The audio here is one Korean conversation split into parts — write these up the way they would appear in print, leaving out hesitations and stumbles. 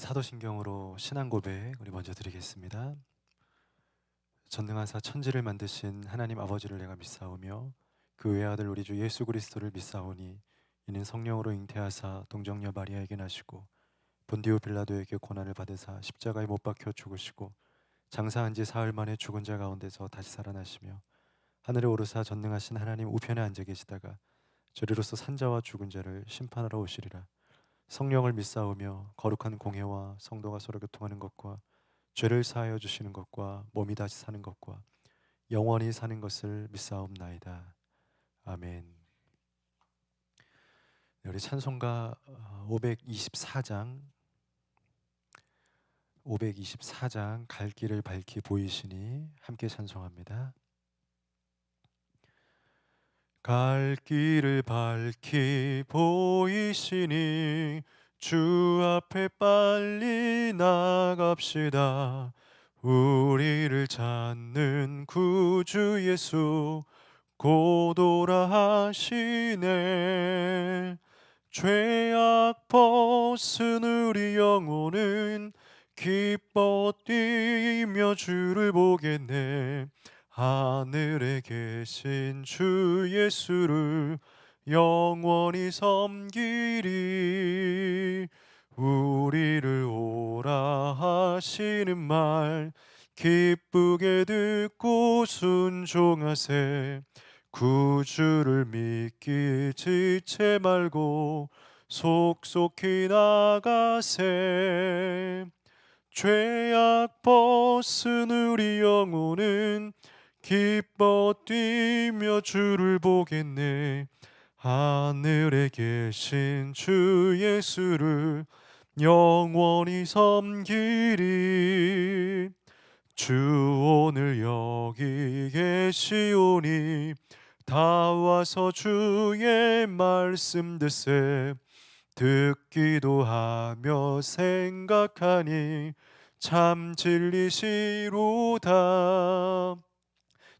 사도신경으로 신앙 고백 우리 먼저 드리겠습니다. 전능하사 천지를 만드신 하나님 아버지를 내가 믿사오며 그 외아들 우리 주 예수 그리스도를 믿사오니 이는 성령으로 잉태하사 동정녀 마리아에게 나시고 본디오 빌라도에게 고난을 받으사 십자가에 못 박혀 죽으시고 장사한 지 사흘 만에 죽은 자 가운데서 다시 살아나시며 하늘에 오르사 전능하신 하나님 우편에 앉아 계시다가 저리로서 산자와 죽은 자를 심판하러 오시리라. 성령을 믿사오며 거룩한 공회와 성도가 서로 교통하는 것과 죄를 사하여 주시는 것과 몸이 다시 사는 것과 영원히 사는 것을 믿사옵나이다. 아멘. 네, 우리 찬송가 524장 갈 길을 밝히 보이시니 함께 찬송합니다. 갈 길을 밝히 보이시니 주 앞에 빨리 나갑시다. 우리를 찾는 구주 예수 곧 오라 하시네. 죄악 벗은 우리 영혼은 기뻐 뛰며 주를 보겠네. 하늘에 계신 주 예수를 영원히 섬기리. 우리를 오라 하시는 말 기쁘게 듣고 순종하세. 구주를 믿기 지체 말고 속속히 나가세. 죄악 벗은 우리 영혼은 기뻐 뛰며 주를 보겠네. 하늘에 계신 주 예수를 영원히 섬기리. 주 오늘 여기 계시오니 다 와서 주의 말씀 듣세. 듣기도 하며 생각하니 참 진리시로다.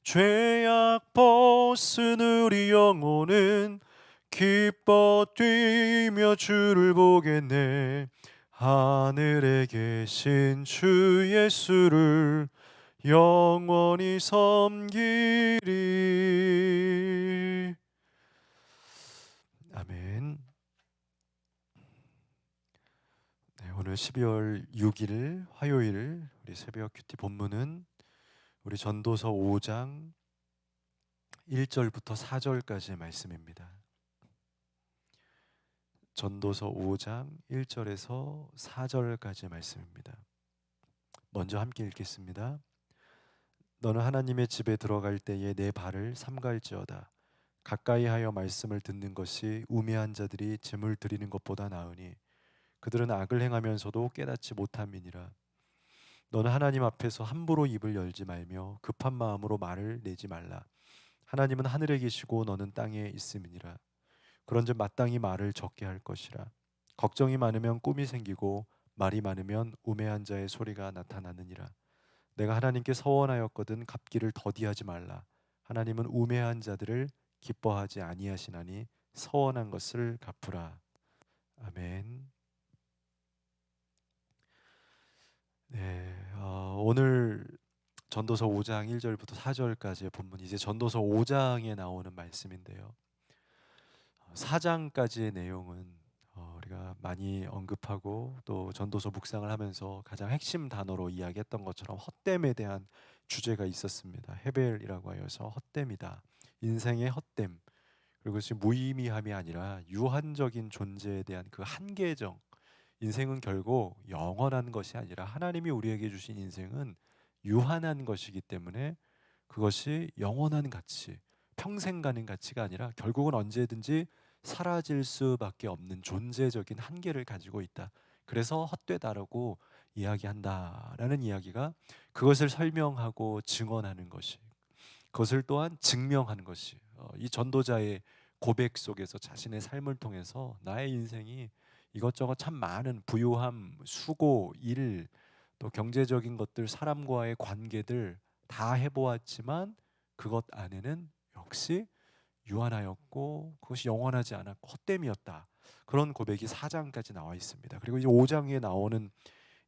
죄악 벗은 우리 영혼은 기뻐 뛰며 주를 보겠네. 하늘에 계신 주 예수를 영원히 섬기리. 아멘. 네, 오늘 12월 6일 화요일 우리 새벽 큐티 본문은 우리 전도서 5장 1절부터 4절까지의 말씀입니다. 전도서 5장 1절에서 4절까지의 말씀입니다. 먼저 함께 읽겠습니다. 너는 하나님의 집에 들어갈 때에 내 발을 삼갈지어다. 가까이 하여 말씀을 듣는 것이 우매한 자들이 제물 드리는 것보다 나으니 그들은 악을 행하면서도 깨닫지 못함이니라. 너는 하나님 앞에서 함부로 입을 열지 말며 급한 마음으로 말을 내지 말라. 하나님은 하늘에 계시고 너는 땅에 있음이니라. 그런즉 마땅히 말을 적게 할 것이라. 걱정이 많으면 꿈이 생기고 말이 많으면 우매한 자의 소리가 나타나느니라. 내가 하나님께 서원하였거든 갚기를 더디하지 말라. 하나님은 우매한 자들을 기뻐하지 아니하시나니 서원한 것을 갚으라. 아멘. 네, 오늘 전도서 5장 1절부터 4절까지의 본문, 이제 전도서 5장에 나오는 말씀인데요. 4장까지의 내용은 우리가 많이 언급하고 또 전도서 묵상을 하면서 가장 핵심 단어로 이야기했던 것처럼 헛됨에 대한 주제가 있었습니다. 헤벨이라고 하여서 헛됨이다. 인생의 헛됨. 그리고 그것이 무의미함이 아니라 유한적인 존재에 대한 그 한계정. 인생은 결국 영원한 것이 아니라 하나님이 우리에게 주신 인생은 유한한 것이기 때문에 그것이 영원한 가치, 평생 가는 가치가 아니라 결국은 언제든지 사라질 수밖에 없는 존재적인 한계를 가지고 있다. 그래서 헛되다라고 이야기한다라는 이야기가 그것을 설명하고 증언하는 것이, 그것을 또한 증명하는 것이, 이 전도자의 고백 속에서 자신의 삶을 통해서 나의 인생이 이것저것 참 많은 부유함, 수고, 일, 또 경제적인 것들, 사람과의 관계들 다 해보았지만 그것 안에는 역시 유한하였고 그것이 영원하지 않았고 헛됨이었다. 그런 고백이 4장까지 나와 있습니다. 그리고 이제 5장에 나오는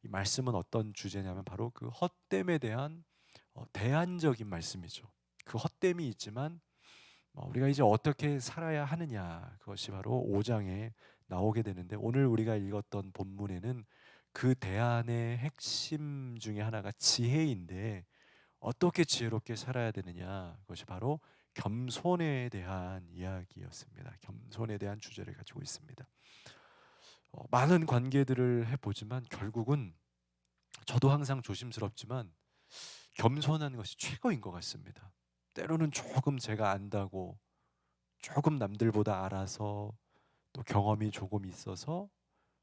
이 말씀은 어떤 주제냐면 바로 그 헛됨에 대한 대안적인 말씀이죠. 그 헛됨이 있지만 우리가 이제 어떻게 살아야 하느냐, 그것이 바로 5장에 나오게 되는데, 오늘 우리가 읽었던 본문에는 그 대안의 핵심 중에 하나가 지혜인데, 어떻게 지혜롭게 살아야 되느냐, 그것이 바로 겸손에 대한 이야기였습니다. 겸손에 대한 주제를 가지고 있습니다. 많은 관계들을 해보지만 결국은 저도 항상 조심스럽지만 겸손한 것이 최고인 것 같습니다. 때로는 조금 제가 안다고, 조금 남들보다 알아서, 또 경험이 조금 있어서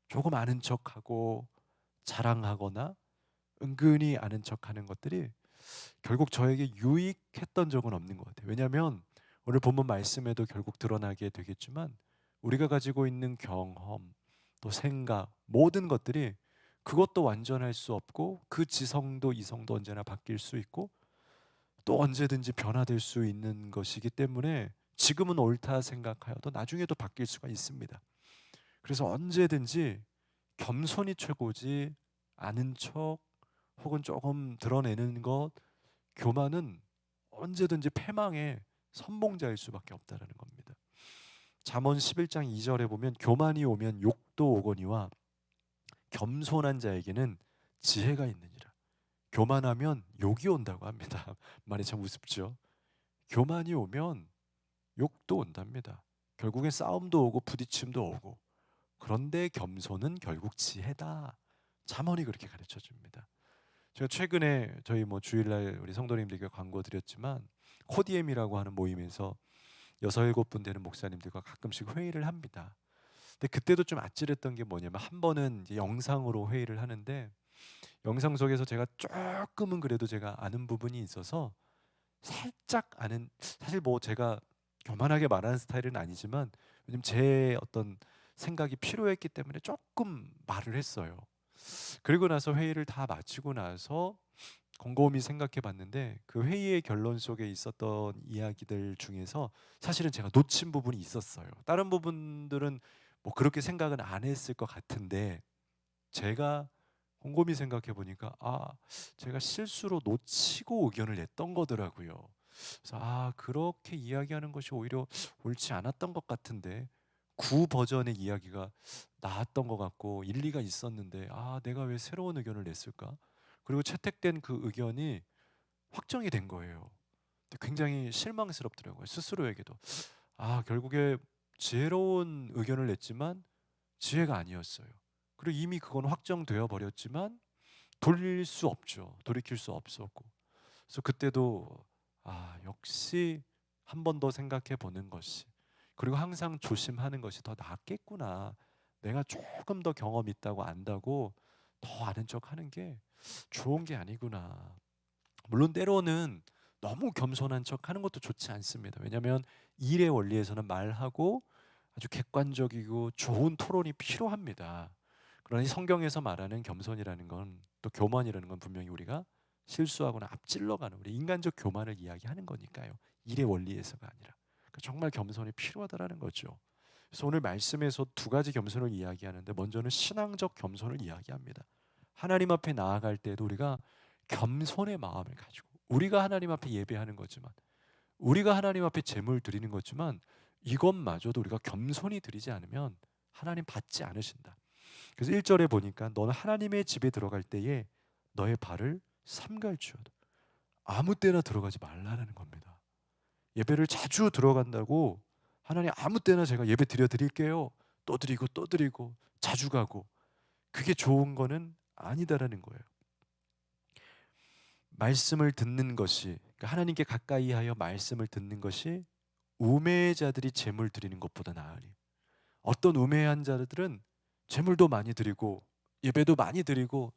조금 아는 척하고 자랑하거나 은근히 아는 척하는 것들이 결국 저에게 유익했던 적은 없는 것 같아요. 왜냐하면 오늘 본문 말씀에도 결국 드러나게 되겠지만, 우리가 가지고 있는 경험, 또 생각, 모든 것들이 그것도 완전할 수 없고, 그 지성도 이성도 언제나 바뀔 수 있고 또 언제든지 변화될 수 있는 것이기 때문에, 지금은 옳다 생각하여도 나중에도 바뀔 수가 있습니다. 그래서 언제든지 겸손이 최고지, 아는 척 혹은 조금 드러내는 것, 교만은 언제든지 패망의 선봉자일 수밖에 없다라는 겁니다. 잠언 11장 2절에 보면 교만이 오면 욕도 오거니와 겸손한 자에게는 지혜가 있느니라. 교만하면 욕이 온다고 합니다. 말이 참 우습죠. 교만이 오면 욕도 온답니다. 결국엔 싸움도 오고 부딪힘도 오고. 그런데 겸손은 결국 지혜다. 잠언이 그렇게 가르쳐 줍니다. 제가 최근에 저희 주일날 우리 성도님들께 광고 드렸지만, 코디엠이라고 하는 모임에서 6-7분 되는 목사님들과 가끔씩 회의를 합니다. 근데 그때도 좀 아찔했던 게 뭐냐면, 한 번은 이제 영상으로 회의를 하는데, 영상 속에서 제가 조금은 그래도 제가 아는 부분이 있어서 살짝 아는, 사실 제가 교만하게 말하는 스타일은 아니지만, 왜냐면 제 어떤 생각이 필요했기 때문에 조금 말을 했어요. 그리고 나서 회의를 다 마치고 나서 곰곰이 생각해 봤는데, 그 회의의 결론 속에 있었던 이야기들 중에서 사실은 제가 놓친 부분이 있었어요. 다른 부분들은 그렇게 생각은 안 했을 것 같은데, 제가 곰곰이 생각해 보니까 제가 실수로 놓치고 의견을 냈던 거더라고요. 그래서 그렇게 이야기하는 것이 오히려 옳지 않았던 것 같은데, 구 버전의 이야기가 나았던 것 같고 일리가 있었는데, 내가 왜 새로운 의견을 냈을까? 그리고 채택된 그 의견이 확정이 된 거예요. 근데 굉장히 실망스럽더라고요. 스스로에게도. 결국에 지혜로운 의견을 냈지만 지혜가 아니었어요. 그리고 이미 그건 확정되어 버렸지만 돌릴 수 없죠. 돌이킬 수 없었고. 그래서 그때도 역시 한 번 더 생각해 보는 것이, 그리고 항상 조심하는 것이 더 낫겠구나. 내가 조금 더 경험 있다고 안다고 더 아는 척 하는 게 좋은 게 아니구나. 물론 때로는 너무 겸손한 척 하는 것도 좋지 않습니다. 왜냐하면 일의 원리에서는 말하고 아주 객관적이고 좋은 토론이 필요합니다. 그러니 성경에서 말하는 겸손이라는 건, 또 교만이라는 건 분명히 우리가 실수하거나 앞질러가는 우리 인간적 교만을 이야기하는 거니까요. 일의 원리에서가 아니라. 그러니까 정말 겸손이 필요하다라는 거죠. 그래서 오늘 말씀에서 두 가지 겸손을 이야기하는데, 먼저는 신앙적 겸손을 이야기합니다. 하나님 앞에 나아갈 때도 우리가 겸손의 마음을 가지고, 우리가 하나님 앞에 예배하는 거지만, 우리가 하나님 앞에 제물 드리는 거지만, 이것마저도 우리가 겸손히 드리지 않으면 하나님 받지 않으신다. 그래서 1절에 보니까 너는 하나님의 집에 들어갈 때에 너의 발을 삼갈지어다. 아무 때나 들어가지 말라는 겁니다. 예배를 자주 들어간다고 하나님 아무 때나 제가 예배 드릴게요. 또 드리고 또 드리고 자주 가고, 그게 좋은 거는 아니다라는 거예요. 말씀을 듣는 것이, 그러니까 하나님께 가까이 하여 말씀을 듣는 것이 우매자들이 제물 드리는 것보다 나으리. 어떤 우매한 자들은 제물도 많이 드리고 예배도 많이 드리고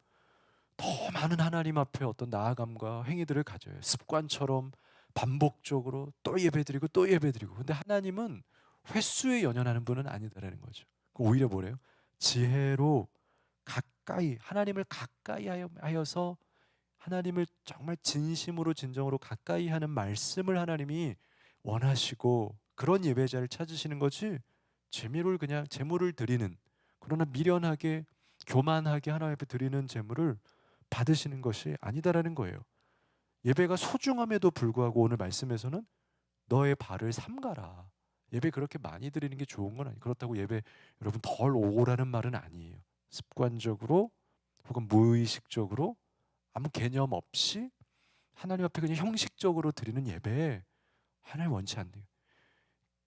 더 많은 하나님 앞에 어떤 나아감과 행위들을 가져요. 습관처럼 반복적으로 또 예배드리고 또 예배드리고. 근데 하나님은 횟수에 연연하는 분은 아니다라는 거죠. 오히려 뭐래요? 지혜로 가까이, 하나님을 가까이 하여서 하나님을 정말 진심으로 진정으로 가까이 하는 말씀을 하나님이 원하시고, 그런 예배자를 찾으시는 거지, 재물을 그냥 재물을 드리는, 그러나 미련하게 교만하게 하나님 앞에 드리는 제물을 받으시는 것이 아니다라는 거예요. 예배가 소중함에도 불구하고 오늘 말씀에서는 너의 발을 삼가라. 예배 그렇게 많이 드리는 게 좋은 건 아니에요. 그렇다고 예배 여러분 덜 오라는 말은 아니에요. 습관적으로 혹은 무의식적으로 아무 개념 없이 하나님 앞에 그냥 형식적으로 드리는 예배 하나님 원치 않네요.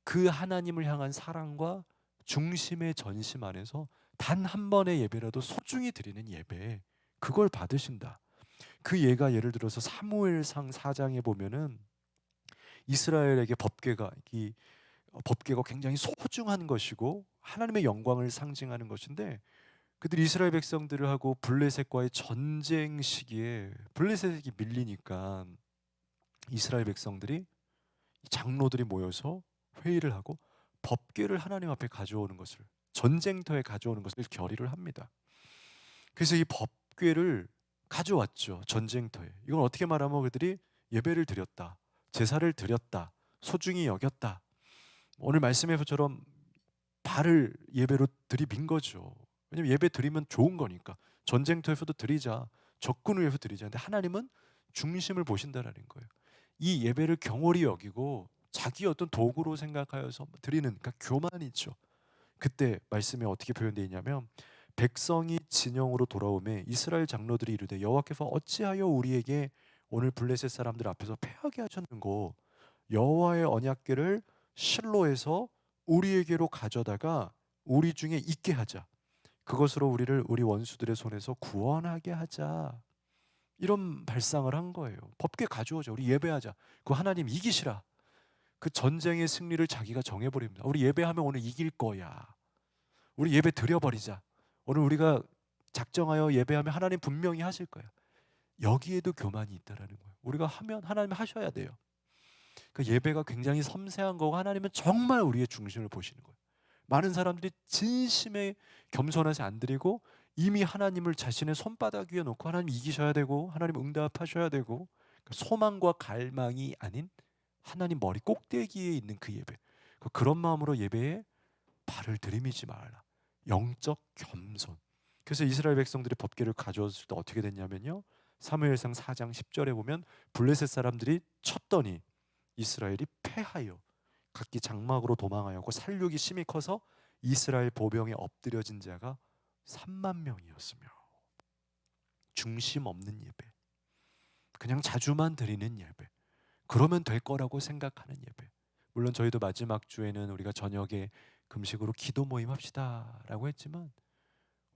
그 하나님을 향한 사랑과 중심의 전심 안에서 단 한 번의 예배라도 소중히 드리는 예배, 그걸 받으신다. 그 예가 예를 들어서 사무엘상 4장에 보면은 이스라엘에게 법궤가 굉장히 소중한 것이고 하나님의 영광을 상징하는 것인데, 그들이 이스라엘 백성들을 하고 블레셋과의 전쟁 시기에 블레셋이 밀리니까 이스라엘 백성들이, 장로들이 모여서 회의를 하고 법궤를 하나님 앞에 가져오는 것을, 전쟁터에 가져오는 것을 결의를 합니다. 그래서 이 법궤를 가져왔죠. 전쟁터에. 이건 어떻게 말하면 그들이 예배를 드렸다, 제사를 드렸다, 소중히 여겼다. 오늘 말씀에서처럼 발을 예배로 들이민 거죠. 왜냐면 예배 드리면 좋은 거니까. 전쟁터에서도 드리자, 적군을 위해서 드리자. 근데 하나님은 중심을 보신다라는 거예요. 이 예배를 경홀히 여기고 자기 어떤 도구로 생각하여서 드리는, 그러니까 교만이죠. 그때 말씀에 어떻게 표현되어 있냐면, 백성이 진영으로 돌아오매 이스라엘 장로들이 이르되 여호와께서 어찌하여 우리에게 오늘 블레셋 사람들 앞에서 패하게 하셨는고, 여호와의 언약궤를 실로에서 우리에게로 가져다가 우리 중에 있게 하자. 그것으로 우리를 우리 원수들의 손에서 구원하게 하자. 이런 발상을 한 거예요. 법궤 가져오자. 우리 예배하자. 그 하나님 이기시라. 그 전쟁의 승리를 자기가 정해버립니다. 우리 예배하면 오늘 이길 거야. 우리 예배 드려버리자. 오늘 우리가 작정하여 예배하면 하나님 분명히 하실 거야. 여기에도 교만이 있다라는 거예요. 우리가 하면 하나님 하셔야 돼요. 그 예배가 굉장히 섬세한 거고 하나님은 정말 우리의 중심을 보시는 거예요. 많은 사람들이 진심에 겸손해서 안 드리고 이미 하나님을 자신의 손바닥 위에 놓고 하나님 이기셔야 되고 하나님 응답하셔야 되고, 소망과 갈망이 아닌 하나님 머리 꼭대기에 있는 그 예배, 그런 마음으로 예배에 발을 들이미지 말라. 영적 겸손. 그래서 이스라엘 백성들이 법궤를 가져왔을 때 어떻게 됐냐면요, 사무엘상 4장 10절에 보면 블레셋 사람들이 쳤더니 이스라엘이 패하여 각기 장막으로 도망하였고 살육이 심히 커서 이스라엘 보병에 엎드려진 자가 3만 명이었으며. 중심 없는 예배, 그냥 자주만 드리는 예배, 그러면 될 거라고 생각하는 예배. 물론 저희도 마지막 주에는 우리가 저녁에 금식으로 기도 모임 합시다 라고 했지만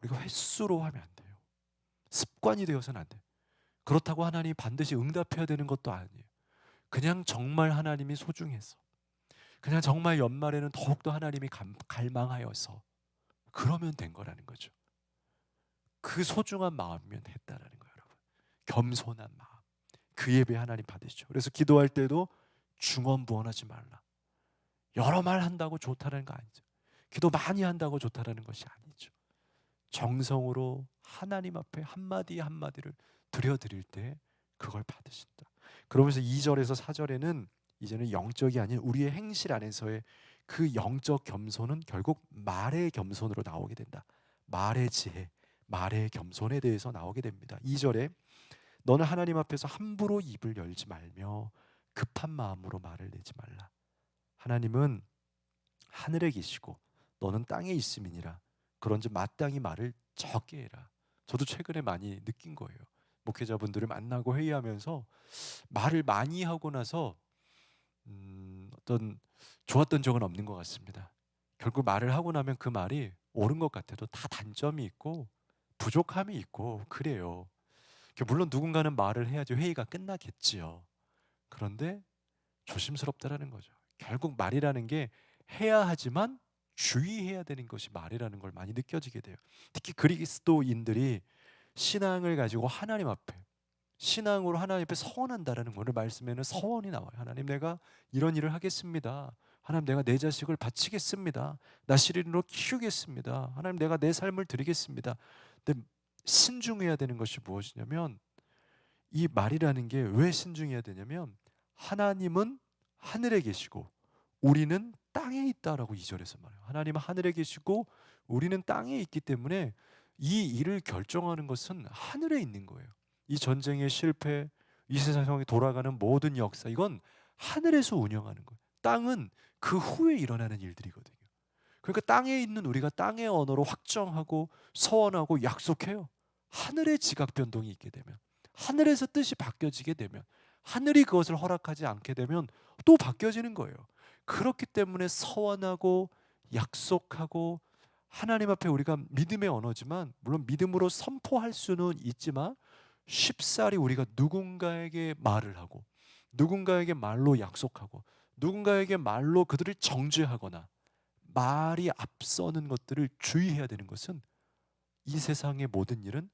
우리가 횟수로 하면 안 돼요. 습관이 되어서는 안 돼요. 그렇다고 하나님이 반드시 응답해야 되는 것도 아니에요. 그냥 정말 하나님이 소중해서, 그냥 정말 연말에는 더욱더 하나님이 갈망하여서 그러면 된 거라는 거죠. 그 소중한 마음이면 했다라는 거예요, 여러분. 겸손한 마음. 그 예배 하나님 받으시죠. 그래서 기도할 때도 중언부언하지 말라. 여러 말 한다고 좋다는 거 아니죠. 기도 많이 한다고 좋다라는 것이 아니죠. 정성으로 하나님 앞에 한마디 한마디를 드려드릴 때 그걸 받으신다. 그러면서 2절에서 4절에는 이제는 영적이 아닌 우리의 행실 안에서의 그 영적 겸손은 결국 말의 겸손으로 나오게 된다. 말의 지혜, 말의 겸손에 대해서 나오게 됩니다. 2절에 너는 하나님 앞에서 함부로 입을 열지 말며 급한 마음으로 말을 내지 말라. 하나님은 하늘에 계시고 너는 땅에 있음이니라. 그런즉 마땅히 말을 적게 해라. 저도 최근에 많이 느낀 거예요. 목회자분들을 만나고 회의하면서 말을 많이 하고 나서 어떤 좋았던 적은 없는 것 같습니다. 결국 말을 하고 나면 그 말이 옳은 것 같아도 다 단점이 있고 부족함이 있고 그래요. 물론 누군가는 말을 해야지 회의가 끝나겠지요. 그런데 조심스럽다라는 거죠. 결국 말이라는 게 해야 하지만 주의해야 되는 것이 말이라는 걸 많이 느껴지게 돼요. 특히 그리스도인들이 신앙을 가지고 하나님 앞에, 신앙으로 하나님 앞에 서원한다라는 거를 말씀에는 서원이 나와요. 하나님 내가 이런 일을 하겠습니다. 하나님 내가 내 자식을 바치겠습니다. 나시린으로 키우겠습니다. 하나님 내가 내 삶을 드리겠습니다. 근데 신중해야 되는 것이 무엇이냐면, 이 말이라는 게 왜 신중해야 되냐면 하나님은 하늘에 계시고 우리는 땅에 있다라고 2절에서 말해요. 하나님은 하늘에 계시고 우리는 땅에 있기 때문에 이 일을 결정하는 것은 하늘에 있는 거예요. 이 전쟁의 실패, 이 세상이 돌아가는 모든 역사, 이건 하늘에서 운영하는 거예요. 땅은 그 후에 일어나는 일들이거든요. 그러니까 땅에 있는 우리가 땅의 언어로 확정하고 서원하고 약속해요. 하늘의 지각 변동이 있게 되면, 하늘에서 뜻이 바뀌어지게 되면, 하늘이 그것을 허락하지 않게 되면 또 바뀌어지는 거예요. 그렇기 때문에 서원하고 약속하고, 하나님 앞에 우리가 믿음의 언어지만, 물론 믿음으로 선포할 수는 있지만 쉽사리 우리가 누군가에게 말을 하고, 누군가에게 말로 약속하고, 누군가에게 말로 그들을 정죄하거나 말이 앞서는 것들을 주의해야 되는 것은, 이 세상의 모든 일은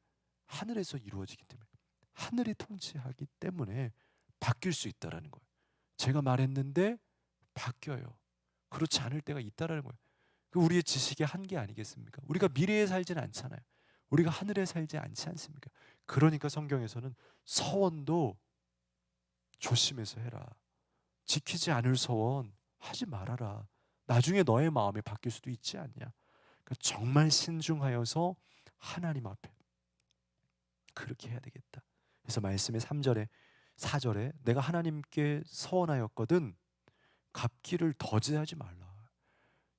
하늘에서 이루어지기 때문에, 하늘이 통치하기 때문에 바뀔 수 있다라는 거예요. 제가 말했는데 바뀌어요. 그렇지 않을 때가 있다라는 거예요. 그 우리의 지식의 한계 아니겠습니까? 우리가 미래에 살지는 않잖아요. 우리가 하늘에 살지 않지 않습니까? 그러니까 성경에서는 서원도 조심해서 해라. 지키지 않을 서원 하지 말아라. 나중에 너의 마음이 바뀔 수도 있지 않냐. 그러니까 정말 신중하여서 하나님 앞에 그렇게 해야 되겠다. 그래서 말씀의 3절에 4절에 내가 하나님께 서원하였거든 갚기를 더제하지 말라.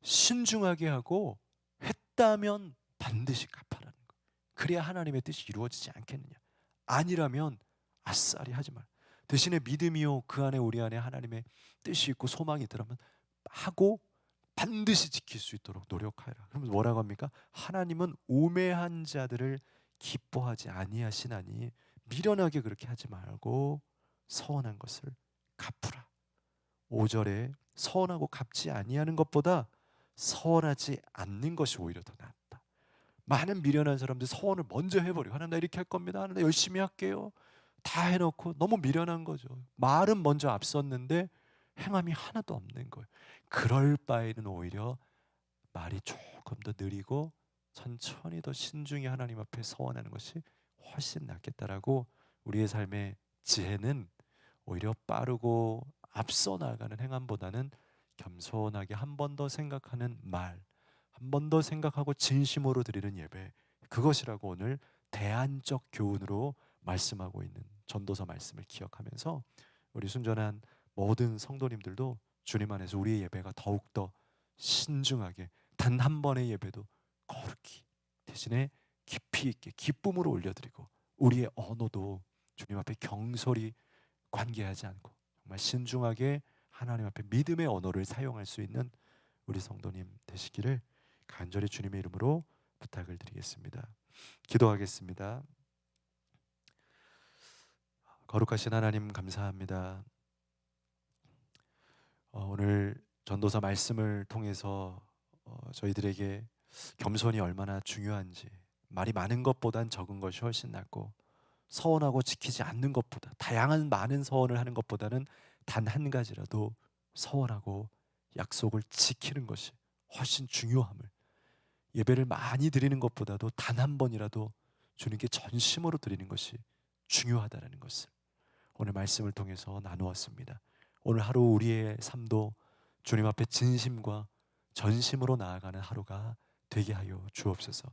신중하게 하고 했다면 반드시 갚아라는 거. 그래야 하나님의 뜻이 이루어지지 않겠느냐. 아니라면 아싸리 하지 말. 대신에 믿음이요 그 안에 우리 안에 하나님의 뜻이 있고 소망이 있더라면 하고 반드시 지킬 수 있도록 노력하라. 그러면 뭐라고 합니까? 하나님은 우매한 자들을 기뻐하지 아니하시나니 미련하게 그렇게 하지 말고 서원한 것을 갚으라. 5절에 서원하고 갚지 아니하는 것보다 서원하지 않는 것이 오히려 더 낫다. 많은 미련한 사람들 서원을 먼저 해버려. 하나님 나 이렇게 할 겁니다. 하나님 나 열심히 할게요. 다 해놓고 너무 미련한 거죠. 말은 먼저 앞섰는데 행함이 하나도 없는 거예요. 그럴 바에는 오히려 말이 조금 더 느리고 천천히 더 신중히 하나님 앞에 서원하는 것이 훨씬 낫겠다라고, 우리의 삶의 지혜는 오히려 빠르고 앞서 나가는 행함보다는 겸손하게 한 번 더 생각하는 말, 한 번 더 생각하고 진심으로 드리는 예배, 그것이라고 오늘 대안적 교훈으로 말씀하고 있는 전도서 말씀을 기억하면서, 우리 순전한 모든 성도님들도 주님 안에서 우리의 예배가 더욱더 신중하게 단 한 번의 예배도 거룩히, 대신에 깊이 있게 기쁨으로 올려드리고, 우리의 언어도 주님 앞에 경솔히 관계하지 않고 정말 신중하게 하나님 앞에 믿음의 언어를 사용할 수 있는 우리 성도님 되시기를 간절히 주님의 이름으로 부탁을 드리겠습니다. 기도하겠습니다. 거룩하신 하나님 감사합니다. 오늘 전도서 말씀을 통해서 저희들에게 겸손이 얼마나 중요한지, 말이 많은 것보단 적은 것이 훨씬 낫고, 서원하고 지키지 않는 것보다, 다양한 많은 서원을 하는 것보다는 단 한 가지라도 서원하고 약속을 지키는 것이 훨씬 중요함을, 예배를 많이 드리는 것보다도 단 한 번이라도 주님께 전심으로 드리는 것이 중요하다는 것을 오늘 말씀을 통해서 나누었습니다. 오늘 하루 우리의 삶도 주님 앞에 진심과 전심으로 나아가는 하루가 되게 하여 주옵소서.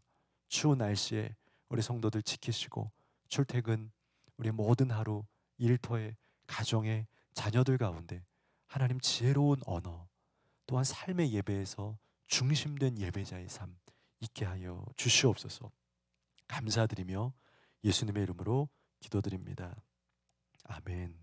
추운 날씨에 우리 성도들 지키시고, 출퇴근 우리 모든 하루 일터에 가정에 자녀들 가운데 하나님 지혜로운 언어, 또한 삶의 예배에서 중심된 예배자의 삶 있게 하여 주시옵소서. 감사드리며 예수님의 이름으로 기도드립니다. 아멘.